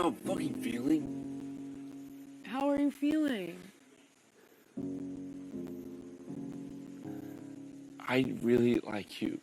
how I'm fucking feeling? How are you feeling? I really like you.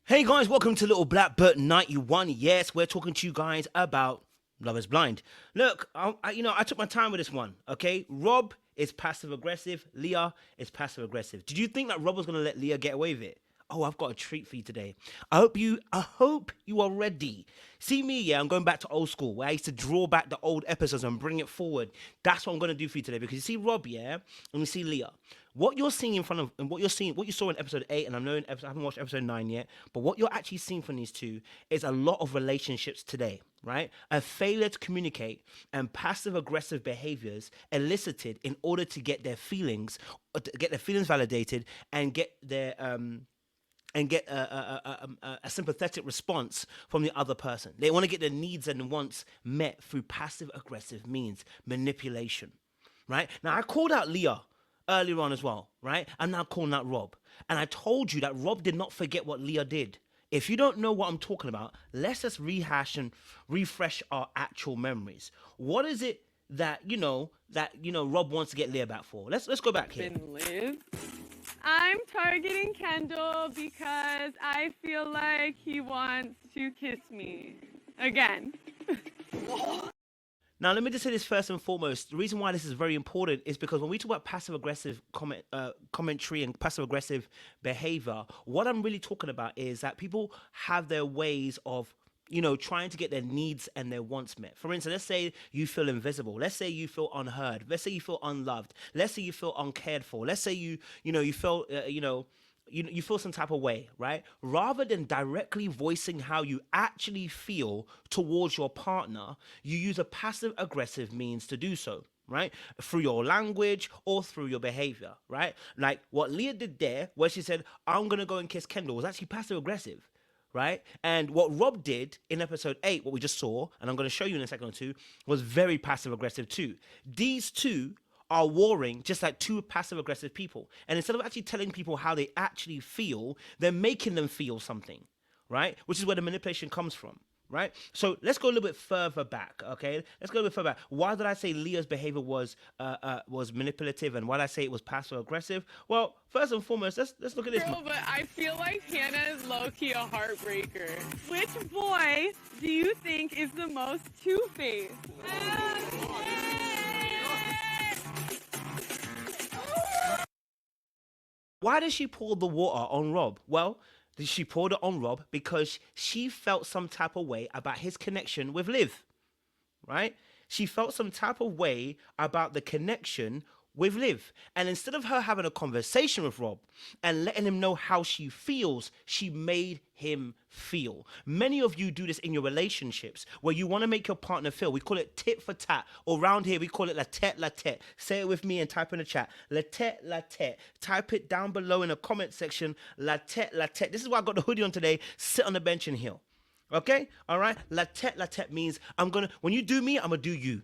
Hey guys, welcome to Little Black Bert 91. Yes, we're talking to you guys about Love is Blind. Look, I took my time with this one, okay? Rob is passive aggressive. Leah is passive aggressive. Did you think that Rob was going to let Leah get away with it? Oh, I've got a treat for you today. I hope you are ready. See me, yeah, I'm going back to old school where I used to draw back the old episodes and bring it forward. That's what I'm going to do for you today, because you see Rob, yeah, and you see Leah. What you're seeing in front of, and what you saw in episode 8, and I haven't watched episode 9 yet, but what you're actually seeing from these two is a lot of relationships today, right? A failure to communicate and passive aggressive behaviors elicited in order to get their feelings validated and get their a sympathetic response from the other person. They want to get their needs and wants met through passive aggressive means, manipulation, right? Now, I called out Leah earlier on as well, right? I'm now calling out Rob. And I told you that Rob did not forget what Leah did. If you don't know what I'm talking about, let's just rehash and refresh our actual memories. What is it that Rob wants to get Leah back for? Let's go back here. Liv. I'm targeting Kendall because I feel like he wants to kiss me again. Now, let me just say this first and foremost. The reason why this is very important is because when we talk about passive-aggressive commentary and passive-aggressive behavior, what I'm really talking about is that people have their ways of trying to get their needs and their wants met. For instance, let's say you feel invisible. Let's say you feel unheard. Let's say you feel unloved. Let's say you feel uncared for. Let's say you feel you feel some type of way, right? Rather than directly voicing how you actually feel towards your partner, you use a passive aggressive means to do so, right? Through your language or through your behavior, right? Like what Leah did there, where she said, I'm going to go and kiss Kendall, was actually passive aggressive, right? And what Rob did in episode 8, what we just saw, and I'm going to show you in a second or two, was very passive aggressive too. These two are warring just like two passive aggressive people. And instead of actually telling people how they actually feel, they're making them feel something, right? Which is where the manipulation comes from, right? So let's go a little bit further back, okay? Let's go a bit further back. Why did I say Leah's behavior was manipulative, and why did I say it was passive aggressive? Well, first and foremost, let's look at this. Girl, but I feel like Hannah is low-key a heartbreaker. Which boy do you think is the most two-faced? Why did she pour the water on Rob? Well, she poured it on Rob because she felt some type of way about his connection with Liv, right? She felt some type of way about the connection with Liv. And instead of her having a conversation with Rob and letting him know how she feels, she made him feel. Many of you do this in your relationships where you want to make your partner feel. We call it tit for tat, or around here we call it la tete. Say it with me and type in the chat. La tete. Type it down below in the comment section. La tete. This is why I got the hoodie on today. Sit on the bench and heal. Okay? All right? La tete means when you do me, I'm going to do you.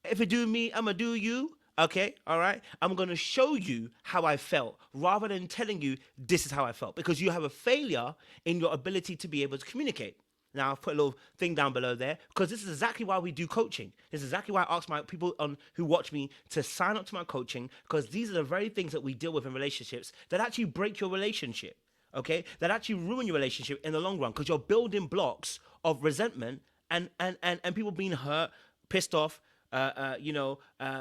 If you do me, I'm going to do you. Okay, all right? I'm going to show you how I felt rather than telling you this is how I felt, because you have a failure in your ability to be able to communicate. Now, I've put a little thing down below there because this is exactly why we do coaching. This is exactly why I ask my people who watch me to sign up to my coaching, because these are the very things that we deal with in relationships that actually break your relationship, okay? That actually ruin your relationship in the long run, because you're building blocks of resentment and people being hurt, pissed off,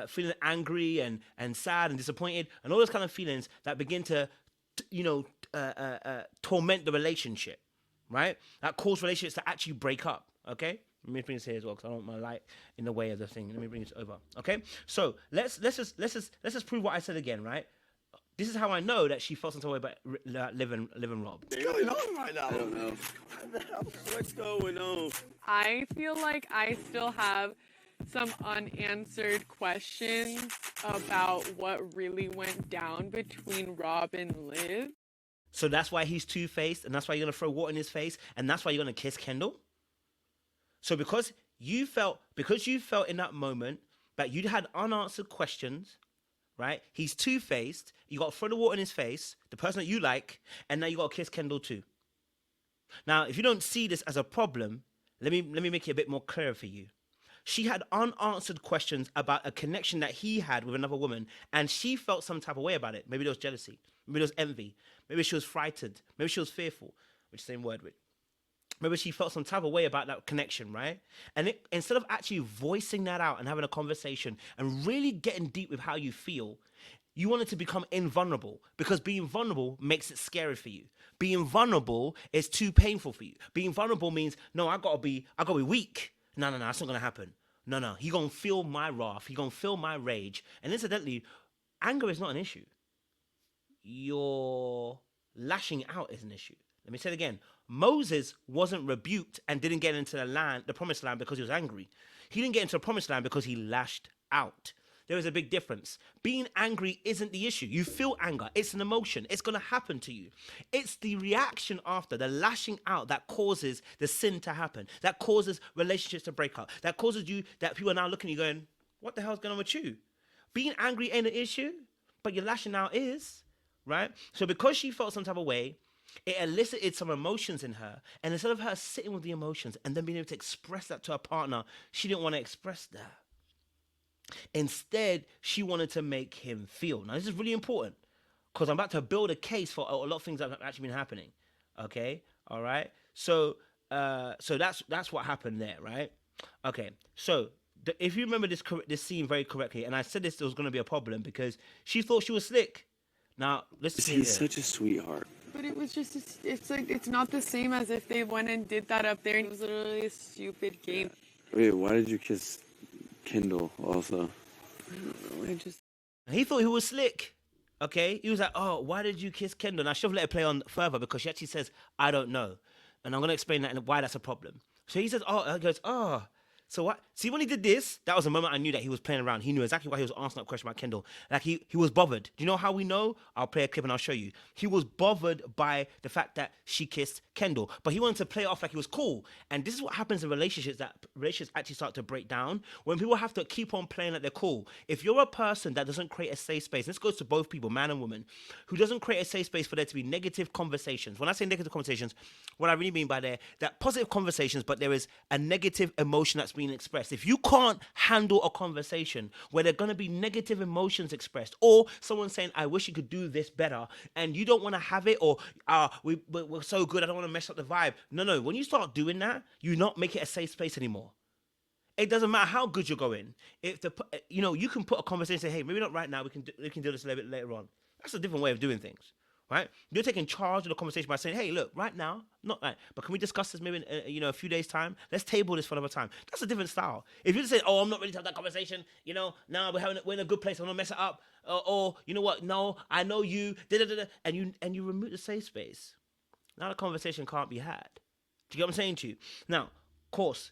feeling angry and sad and disappointed and all those kind of feelings that begin to, torment the relationship, right? That cause relationships to actually break up, okay? Let me bring this here as well because I don't want my light in the way of the thing. Let me bring this over, okay? So let's just prove what I said again, right? This is how I know that she felt some way about Liv and Rob. What's going on right now? I don't know. What's going on? I feel like I still have some unanswered questions about what really went down between Rob and Liv. So that's why he's two-faced, and that's why you're going to throw water in his face, and that's why you're going to kiss Kendall? So because you felt in that moment that you had unanswered questions, right? He's two-faced. You got to throw the water in his face, the person that you like, and now you got to kiss Kendall too. Now, if you don't see this as a problem, let me make it a bit more clear for you. She had unanswered questions about a connection that he had with another woman, and she felt some type of way about it. Maybe there was jealousy. Maybe there was envy. Maybe she was frightened. Maybe she was fearful, which is the same word with. Maybe she felt some type of way about that connection, right? And instead of actually voicing that out and having a conversation and really getting deep with how you feel, you wanted to become invulnerable, because being vulnerable makes it scary for you. Being vulnerable is too painful for you. Being vulnerable means, no, I gotta be weak. No, that's not gonna happen. No, he gonna feel my wrath. He gonna feel my rage. And incidentally, anger is not an issue. Your lashing out is an issue. Let me say it again. Moses wasn't rebuked and didn't get into the promised land because he was angry. He didn't get into the promised land because he lashed out. There is a big difference. Being angry isn't the issue. You feel anger. It's an emotion. It's going to happen to you. It's the reaction after, the lashing out, that causes the sin to happen. That causes relationships to break up. That causes you, that people are now looking at you going, what the hell's going on with you? Being angry ain't an issue, but your lashing out is, right? So because she felt some type of way, it elicited some emotions in her. And instead of her sitting with the emotions and then being able to express that to her partner, she didn't want to express that. Instead, she wanted to make him feel. Now, this is really important because I'm about to build a case for a lot of things that have actually been happening. Okay, all right. So that's what happened there, right? Okay. So if you remember this scene very correctly, and I said this was going to be a problem because she thought she was slick. Now, listen. He's such a sweetheart. But it was just, it's like, it's not the same as if they went and did that up there and it was literally a stupid game. Wait, why did you kiss Kendall also? I don't know, He thought he was slick. Okay, he was like, "Oh, why did you kiss Kendall?" And I should have let her play on further because she actually says, "I don't know," and I'm gonna explain that and why that's a problem. So he says, "Oh," he goes, "Oh." So what? See, when he did this, that was the moment I knew that he was playing around. He knew exactly why he was asking that question about Kendall. Like he was bothered. Do you know how we know? I'll play a clip and I'll show you. He was bothered by the fact that she kissed Kendall, but he wanted to play it off like he was cool. And this is what happens in relationships, that relationships actually start to break down when people have to keep on playing like they're cool. If you're a person that doesn't create a safe space, and this goes to both people, man and woman, who doesn't create a safe space for there to be negative conversations. When I say negative conversations, what I really mean by that positive conversations, but there is a negative emotion that's being expressed. If you can't handle a conversation where there are going to be negative emotions expressed, or someone saying, "I wish you could do this better," and you don't want to have it, or we're so good, I don't want to mess up the vibe. No. When you start doing that, you not make it a safe space anymore. It doesn't matter how good you're going. If you can put a conversation, say, "Hey, maybe not right now. We can do this a little bit later on." That's a different way of doing things. Right? You're taking charge of the conversation by saying, "Hey, look, right now, not right, but can we discuss this maybe in a few days' time? Let's table this for another time." That's a different style. If you just say, "Oh, I'm not ready to have that conversation," now we're in a good place, I don't want to mess it up, or you know what? No, I know you, and you remove the safe space. Now the conversation can't be had. Do you get what I'm saying to you? Now, of course,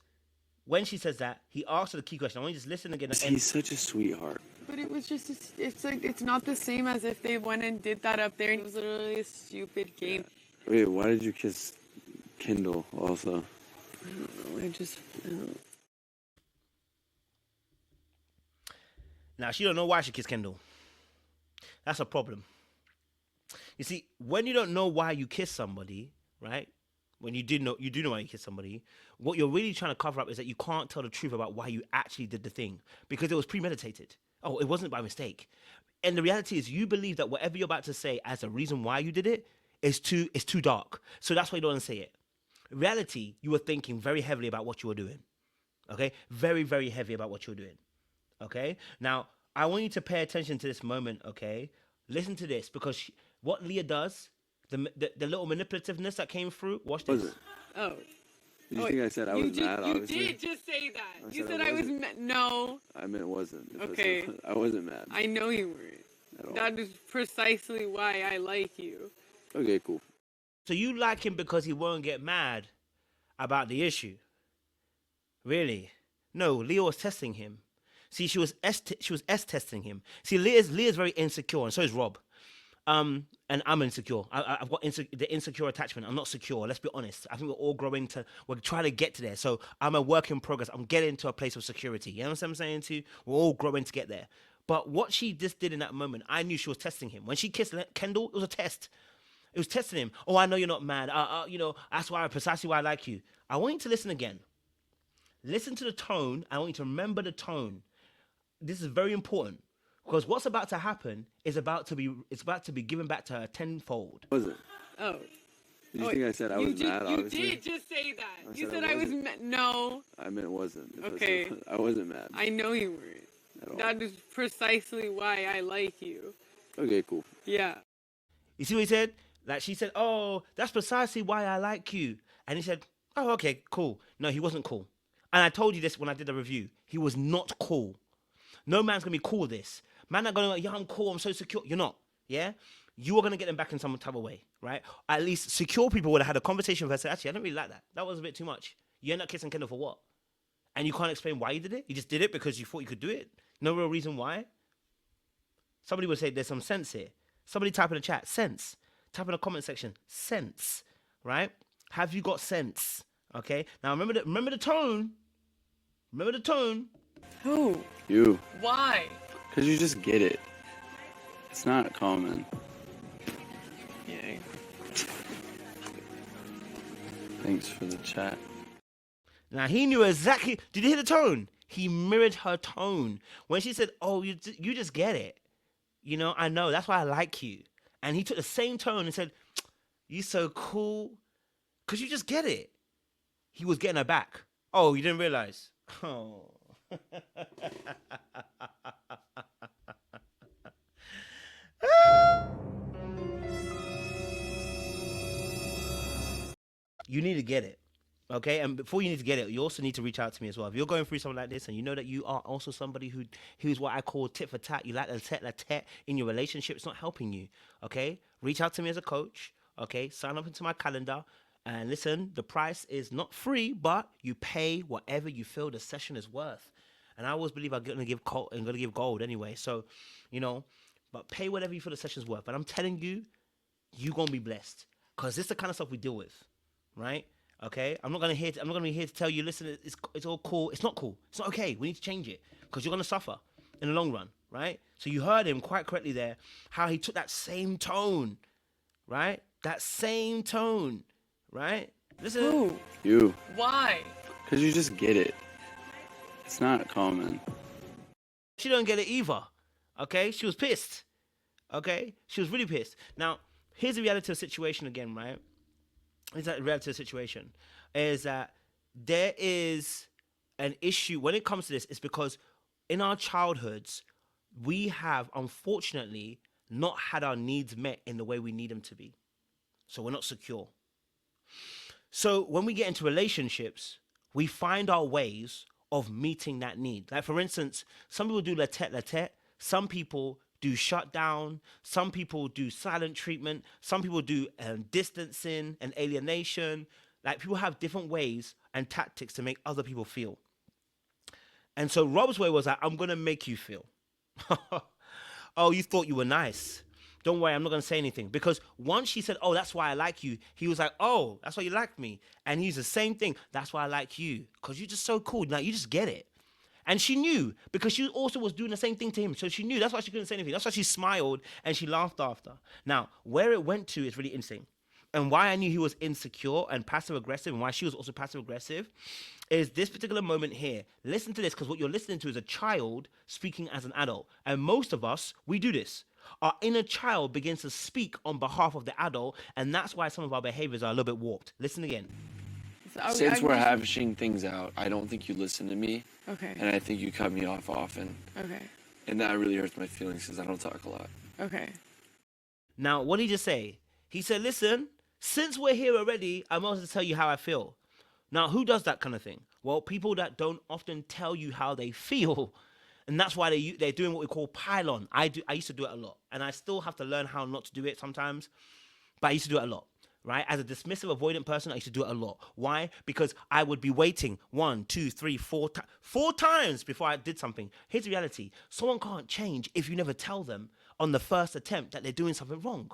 when she says that, he asks her the key question. I want you to just listen again. He's such a sweetheart. But it was just, it's like, it's not the same as if they went and did that up there and it was literally a stupid game. Wait, why did you kiss Kendall also? I don't know, I don't. Now, she don't know why she kissed Kendall. That's a problem. You see, when you don't know why you kiss somebody, right? When you do know why you kiss somebody, what you're really trying to cover up is that you can't tell the truth about why you actually did the thing because it was premeditated. Oh, it wasn't by mistake. And the reality is you believe that whatever you're about to say as a reason why you did it is too dark. So that's why you don't want to say it. In reality, you were thinking very heavily about what you were doing. Okay? Very, very heavy about what you were doing. Okay? Now, I want you to pay attention to this moment, okay? Listen to this because what Leah does, the little manipulativeness that came through, watch this. Oh. Did you think I said I was mad, obviously? You did just say that. You said I was mad. No. I meant it wasn't. Okay. I wasn't mad. I know you weren't. At all. That is precisely why I like you. Okay, cool. So you like him because he won't get mad about the issue? Really? No, Leah was testing him. See, she was S-testing him. See, Leah's very insecure, and so is Rob. And I'm insecure. I've got the insecure attachment. I'm not secure. Let's be honest. I think we're trying to get to there. So I'm a work in progress. I'm getting to a place of security. You know what I'm saying to you? We're all growing to get there. But what she just did in that moment, I knew she was testing him. When she kissed Kendall, it was a test. It was testing him. Oh, I know you're not mad. That's precisely why I like you. I want you to listen again. Listen to the tone. I want you to remember the tone. This is very important because what's about to happen is about to be given back to her tenfold. Was it? Oh. Did you think I said I was mad? You Obviously. did just say that. You said said I I was wasn't. mad. No. I meant it wasn't. Okay. I wasn't mad I know you weren't. at all. That is precisely why I like you. Okay, cool. Yeah. You see what he said? Like she said, oh, that's precisely why I like you. And he said, oh, okay, cool. No, he wasn't cool. And I told you this when I did the review. He was not cool. No man's going to be cool with this. Man not going to go, yeah, I'm cool, I'm so secure. You're not, yeah? You are going to get them back in some type of way, right? At least secure people would have had a conversation with her and said, actually, I don't really like that. That was a bit too much. You end up kissing Kendall for what? And you can't explain why you did it? You just did it because you thought you could do it? No real reason why? Somebody would say there's some sense here. Somebody type in the chat, sense. Type in the comment section, sense, right? Have you got sense? Okay? Now remember the tone. Remember the tone. Who? You. Why? Because you just get it. It's not common. Yeah. Thanks for the chat. Now he knew exactly. Did you hear the tone? He mirrored her tone when she said, "Oh, you just get it." You know, I know. That's why I like you. And he took the same tone and said, "You so cool, cause you just get it." He was getting her back. Oh, you didn't realize? Oh. You need to get it. Okay, and before you need to get it, you also need to reach out to me as well. If you're going through something like this and you know that you are also somebody who's what I call tit for tat, you like the tet in your relationship, it's not helping you. Okay, reach out to me as a coach. Okay, sign up into my calendar. And listen, the price is not free, but you pay whatever you feel the session is worth. And I always believe I'm gonna give gold anyway. So, but pay whatever you feel the session's worth. But I'm telling you, you're gonna be blessed. Cause this is the kind of stuff we deal with. Right? Okay? I'm not gonna be here to tell you, listen, it's all cool. It's not cool. It's not okay. We need to change it. Because you're gonna suffer in the long run, right? So you heard him quite correctly there, how he took that same tone, right? That same tone. Right? Listen. Who? You. Why? Because you just get it. It's not common. She don't get it either. Okay? She was pissed. Okay? She was really pissed. Now, here's the reality of the situation again, right? Here's that reality of the situation. Is that there is an issue when it comes to this. It's because in our childhoods, we have, unfortunately, not had our needs met in the way we need them to be. So we're not secure. So when we get into relationships, we find our ways of meeting that need. Like for instance, some people do la tete. Some people do shutdown. Some people do silent treatment. Some people do distancing and alienation. Like people have different ways and tactics to make other people feel. And so Rob's way was like, I'm going to make you feel. Oh, you thought you were nice. Don't worry, I'm not going to say anything. Because once she said, oh, that's why I like you, he was like, oh, that's why you like me. And he's the same thing. That's why I like you. Because you're just so cool. Now, you just get it. And she knew because she also was doing the same thing to him. So she knew. That's why she couldn't say anything. That's why she smiled and she laughed after. Now, where it went to is really interesting. And why I knew he was insecure and passive-aggressive and why she was also passive-aggressive is this particular moment here. Listen to this because what you're listening to is a child speaking as an adult. And most of us, we do this. Our inner child begins to speak on behalf of the adult, and that's why some of our behaviors are a little bit warped. Listen again. Since we're hashing things out, I don't think you listen to me. Okay. And I think you cut me off often. Okay. And that really hurts my feelings because I don't talk a lot. Okay. Now, what did he just say? He said, listen, since we're here already, I must tell you how I feel. Now, who does that kind of thing? Well, people that don't often tell you how they feel. And that's why they're doing what we call pylon. I used to do it a lot. And I still have to learn how not to do it sometimes. But I used to do it a lot. Right? As a dismissive, avoidant person, I used to do it a lot. Why? Because I would be waiting 1, 2, 3, 4 times before I did something. Here's the reality. Someone can't change if you never tell them on the first attempt that they're doing something wrong.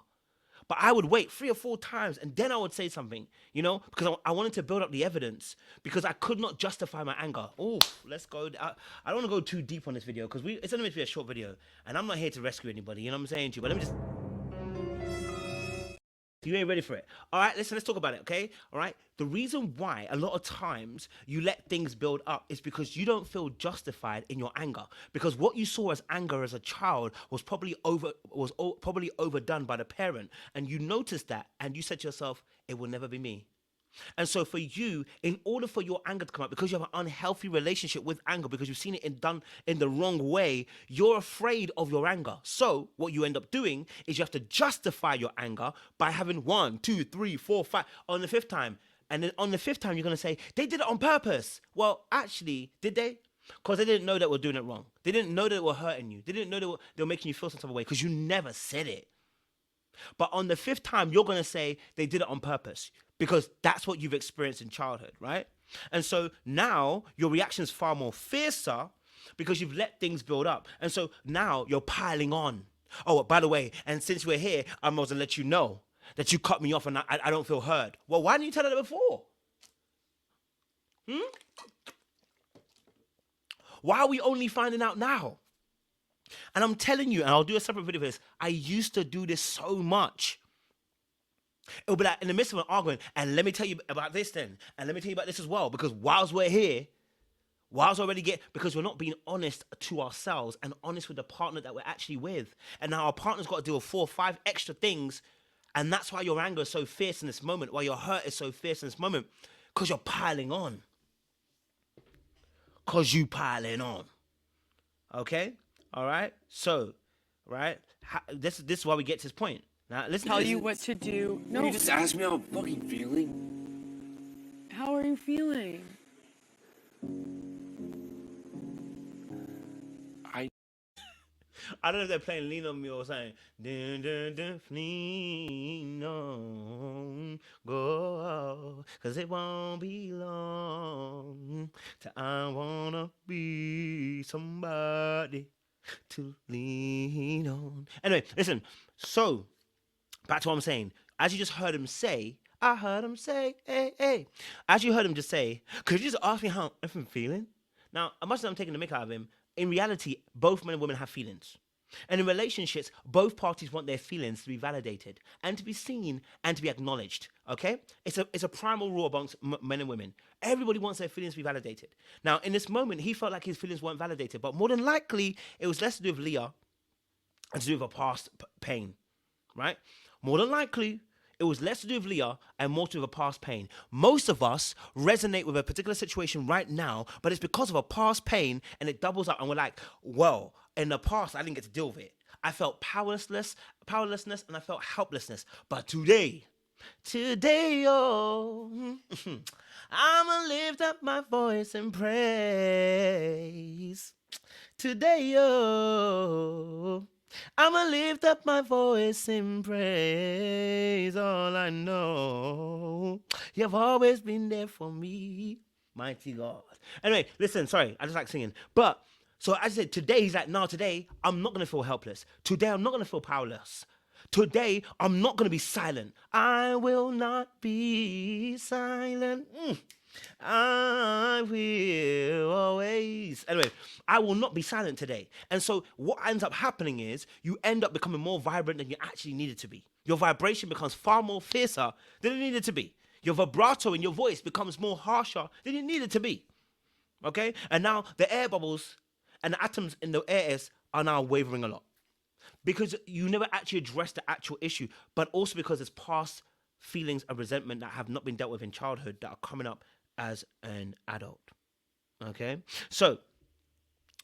But I would wait 3 or 4 times and then I would say something, you know, because I wanted to build up the evidence because I could not justify my anger. Oh, let's go. I don't want to go too deep on this video because it's only meant to be a short video and I'm not here to rescue anybody, you know what I'm saying to you? But let me just... You ain't ready for it. All right, listen, let's talk about it, okay? All right? The reason why a lot of times you let things build up is because you don't feel justified in your anger. Because what you saw as anger as a child was probably overdone by the parent. And you noticed that and you said to yourself, it will never be me. And so for you, in order for your anger to come out, because you have an unhealthy relationship with anger, because you've seen it done in the wrong way, you're afraid of your anger. So what you end up doing is you have to justify your anger by having 1, 2, 3, 4, 5 on the 5th time. And then on the 5th time, you're going to say, they did it on purpose. Well, actually, did they? Because they didn't know that we're doing it wrong. They didn't know that they were hurting you. They didn't know they were making you feel some type of way because you never said it. But on the 5th time, you're going to say they did it on purpose because that's what you've experienced in childhood, right? And so now your reaction is far more fiercer because you've let things build up. And so now you're piling on. Oh, by the way, and since we're here, I'm going to let you know that you cut me off and I don't feel heard. Well, why didn't you tell her that before? Why are we only finding out now? And I'm telling you, and I'll do a separate video for this, I used to do this so much. It'll be like in the midst of an argument, and let me tell you about this then, and let me tell you about this as well, because whilst we're here, because we're not being honest to ourselves and honest with the partner that we're actually with. And now our partner's got to deal with 4 or 5 extra things, and that's why your anger is so fierce in this moment, why your hurt is so fierce in this moment, because you're piling on. Because you piling on. Okay? All right? So, right? This is why we get to this point. Now, listen. Tell you what to do. No. You just asked me how I'm fucking feeling. How are you feeling? I don't know if they're playing Lean On Me or something. Dun, dun, dun, lean on, go, cause it won't be long till I wanna be somebody to lean on. Anyway, listen. So, back to what I'm saying. As you just heard him say, I heard him say, hey, hey. As you heard him just say, could you just ask me how I'm feeling? Now, as much as I'm taking the mick out of him, in reality, both men and women have feelings. And in relationships, both parties want their feelings to be validated and to be seen and to be acknowledged, okay? It's a primal rule amongst men and women. Everybody wants their feelings to be validated. Now, in this moment, he felt like his feelings weren't validated, but more than likely, it was less to do with Leah and to do with her past pain, right? More than likely, it was less to do with Leah and more to do with a past pain. Most of us resonate with a particular situation right now, but it's because of a past pain and it doubles up and we're like, well, in the past, I didn't get to deal with it. I felt powerlessness and I felt helplessness. But today, oh, I'ma lift up my voice and praise. Today, oh, I'ma lift up my voice and praise. All I know, you've always been there for me, mighty God. Anyway, listen, sorry, I just like singing. But, so as I said, today, he's like, no, today, I'm not going to feel helpless. Today, I'm not going to feel powerless. Today, I'm not going to be silent. I will not be silent. I will always. Anyway, I will not be silent today. And so what ends up happening is you end up becoming more vibrant than you actually needed to be. Your vibration becomes far more fiercer than it needed to be. Your vibrato in your voice becomes more harsher than it needed to be. Okay? And now the air bubbles and the atoms in the air are now wavering a lot. Because you never actually addressed the actual issue, but also because there's past feelings of resentment that have not been dealt with in childhood that are coming up as an adult. Okay? So,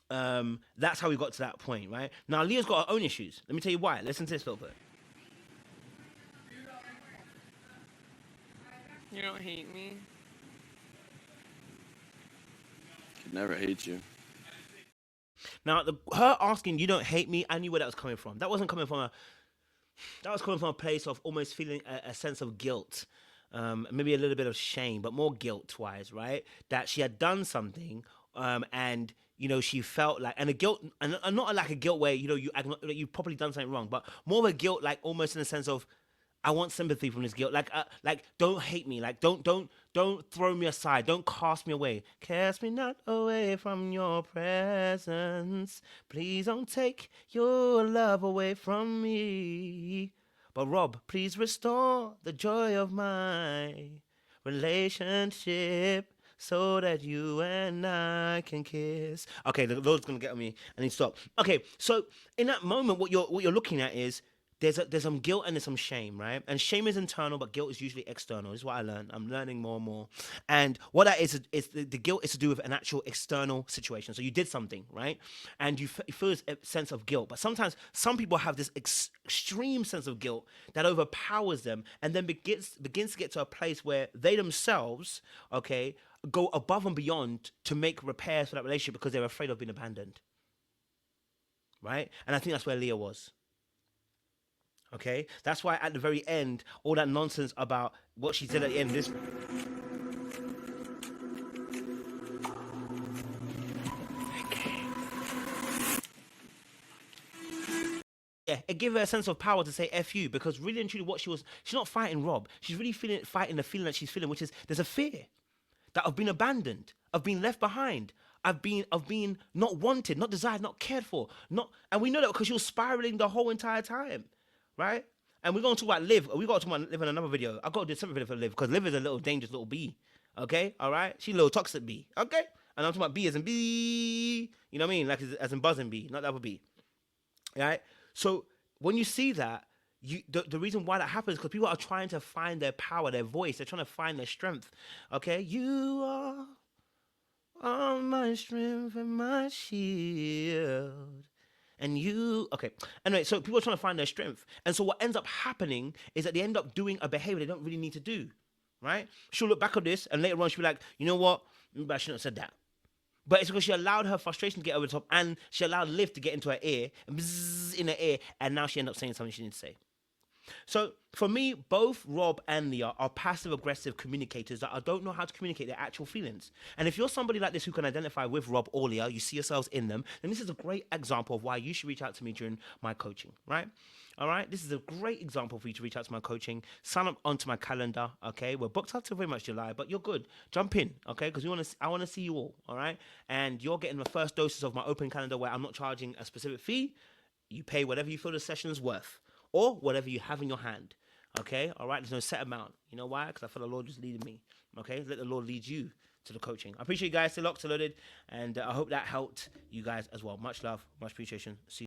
that's how we got to that point, right? Now, Leah's got her own issues. Let me tell you why. Listen to this little bit. You don't hate me? Could never hate you. Now, her asking, you don't hate me, I knew where that was coming from. That wasn't coming from a place of almost feeling a sense of guilt. Maybe a little bit of shame, but more guilt-wise, right? That she had done something, and you know she felt like, and a guilt, and not like a guilt where you probably done something wrong, but more of a guilt, like almost in the sense of, I want sympathy from this guilt. Like, don't hate me. Like, don't throw me aside. Don't cast me away. Cast me not away from your presence. Please don't take your love away from me. But Rob, please restore the joy of my relationship so that you and I can kiss. Okay, the Lord's gonna get on me. I need to stop. Okay, so in that moment, what you're looking at is there's some guilt and there's some shame, right? And shame is internal, but guilt is usually external. This is what I learned. I'm learning more and more. And what that is the guilt is to do with an actual external situation. So you did something, right? And you feel this sense of guilt. But sometimes some people have this extreme sense of guilt that overpowers them and then begins to get to a place where they themselves, okay, go above and beyond to make repairs for that relationship because they're afraid of being abandoned, right? And I think that's where Leah was. Okay, that's why at the very end, all that nonsense about what she said at the end of this. Yeah, it gave her a sense of power to say F you, because really and truly what she's not fighting Rob. She's really fighting the feeling that she's feeling, which is there's a fear that of being abandoned, of being left behind, of being not wanted, not desired, not cared for, and we know that because she was spiraling the whole entire time, right? And we're going to talk about Liv. We got to talk about Liv in another video. I got to do a separate video for Liv because Liv is a little dangerous little bee. Okay, all right. She's a little toxic bee. Okay, and I'm talking about bee as in bee. You know what I mean? Like as in buzzing bee, not the other bee. All right. So when you see that, the reason why that happens is because people are trying to find their power, their voice. They're trying to find their strength. Okay, you are all my strength and my shield. And okay. Anyway, so people are trying to find their strength. And so what ends up happening is that they end up doing a behavior they don't really need to do, right? She'll look back on this and later on she'll be like, you know what? Maybe I shouldn't have said that. But it's because she allowed her frustration to get over the top and she allowed Liv to get into her ear, bzzz, in her ear, and now she ended up saying something she didn't say. So for me, both Rob and Leah are passive-aggressive communicators that don't know how to communicate their actual feelings. And if you're somebody like this who can identify with Rob or Leah, you see yourselves in them, then this is a great example of why you should reach out to me during my coaching, right? All right, this is a great example for you to reach out to my coaching. Sign up onto my calendar, okay? We're booked up till very much July, but you're good. Jump in, okay? Because I want to see you all, all right? And you're getting the first doses of my open calendar where I'm not charging a specific fee. You pay whatever you feel the session is worth, or whatever you have in your hand, okay? All right, there's no set amount. You know why? Because I feel the Lord just leading me, okay? Let the Lord lead you to the coaching. I appreciate you guys. Stay locked, stay loaded, and I hope that helped you guys as well. Much love, much appreciation. See you.